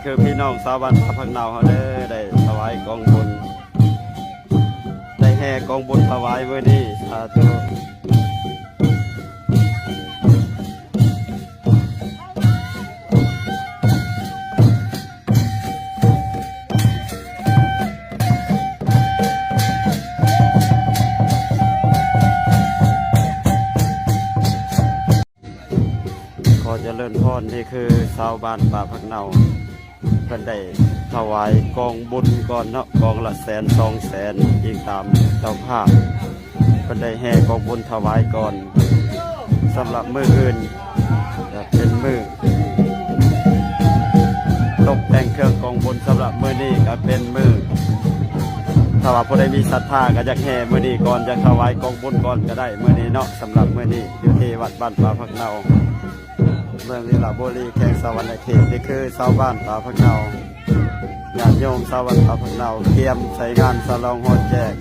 คือพี่น้องชาวบ้านป่าพักเนาเขาได้ถวายกองบุญได้แห่กองบุญถวายเมื่อนี้สาธุขอเจริญพรนี่คือชาวบ้านป่าพักเนาเพิ่นได้ถวายกองบุญก่อนเนาะกองละ100,000-200,000อีกตามเจ้าภาพเพิ่นได้แห่กองบุญถวายก่อนสำหรับมื้ออื่นจะเป็นมื้อตกแต่งเครื่องกองบุญสำหรับมื้อนี้ก็เป็นมื้อถ้าว่าผู้ใดมีศรัทธาก็อยากแห่มื้อนี้ก่อนจะถวายกองบุญก่อนก็ได้มื้อนี้เนาะสำหรับมื้อนี้อยู่ที่วัดบ้านป่าพักเนาเมืองลีลาบุรีแขวงสะวรรณเขตนี่คือชาวบ้านป่าพักเนาญาติโยมชาวบ้านป่าพักเนาเตรียมใช้งานสลองฮอดแจก